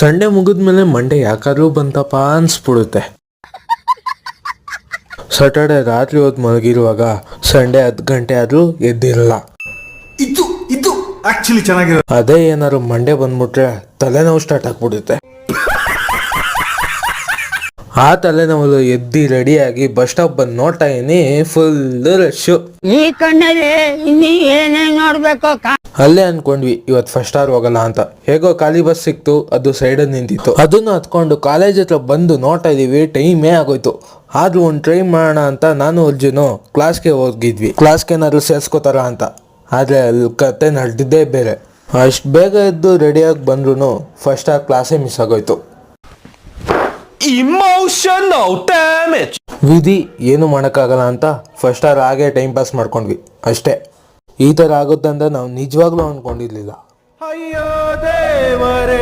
Sunday ಮುಗಿದ್ಮೇಲೆ Monday ಯಾಕಾದ್ರೂ ಬಂತಪ್ಪ ಅನ್ಸ್ಬಿಡುತ್ತೆ. ಸಾಟರ್ಡೆ ರಾತ್ರಿ ಹೊತ್ತು ಮಲಗಿರುವಾಗ ಸಂಡೇ 10 ಗಂಟೆ ಆದ್ರೂ ಎದ್ದಿರಲ್ಲ. ಇದು ಆಕ್ಚುಲಿ ಚೆನ್ನಾಗಿರೋ. ಅದೇ ಏನಾದ್ರು ಮಂಡೇ ಬಂದ್ಬಿಟ್ರೆ ತಲೆನೋವು ಸ್ಟಾರ್ಟ್ ಆಗ್ಬಿಡುತ್ತೆ. ಆ ತಲೆನೋವು ಎದ್ದಿ ರೆಡಿಯಾಗಿ ಬಸ್ ಸ್ಟಾಪ್ ಬಂದು ನೋಡ್ತಾ ಇದೀನಿ, ಫುಲ್ ರಶ್. ಈ ಕಣ್ಣಲ್ಲಿ ಇನ್ನೀ ಏನೇನ್ ನೋಡ್ಬೇಕು. ಅಲ್ಲೇ ಅನ್ಕೊಂಡ್ವಿ ಇವತ್ತು ಫಸ್ಟ್ ಅವರ್ ಹೋಗಲ್ಲ ಅಂತ. ಹೇಗೋ ಖಾಲಿ ಬಸ್ ಸಿಕ್ತು, ಅದು ಸೈಡ್ ನಿಂತಿತ್ತು. ಅದನ್ನು ಹತ್ಕೊಂಡು ಕಾಲೇಜ್ ಹತ್ರ ಬಂದು ನೋಡ್ತಾ ಇದೀವಿ, ಟೈಮೇ ಆಗೋಯ್ತು. ಆದ್ರೂ ಒಂದು ಟ್ರೈ ಮಾಡೋಣ ಅಂತ ನಾನು ಅರ್ಜುನು ಕ್ಲಾಸ್ಗೆ ಹೋಗಿದ್ವಿ, ಕ್ಲಾಸ್ಗೆ ಏನಾದ್ರು ಸೇರ್ಸ್ಕೋತಾರ ಅಂತ. ಆದ್ರೆ ಅಲ್ಲಿ ಕತೆ ನಡೆದಿದ್ದೇ ಬೇರೆ. ಅಷ್ಟು ಬೇಗ ಎದ್ದು ರೆಡಿಯಾಗಿ ಬಂದ್ರು ಫಸ್ಟ್ ಆ ಕ್ಲಾಸೇ ಮಿಸ್ ಆಗೋಯ್ತು. Emotional damage. ವಿಧಿ ಏನು ಮಾಡೋಕ್ಕಾಗಲ್ಲ ಅಂತ ಫಸ್ಟ್ ಅವರ್ ಹಾಗೆ ಟೈಮ್ ಪಾಸ್ ಮಾಡ್ಕೊಂಡ್ವಿ ಅಷ್ಟೇ. ಈ ಥರ ಆಗುತ್ತೆ ಅಂತ ನಾವು ನಿಜವಾಗ್ಲೂ ಅಂದ್ಕೊಂಡಿರ್ಲಿಲ್ಲ. ಅಯ್ಯೋ ದೇವರೇ.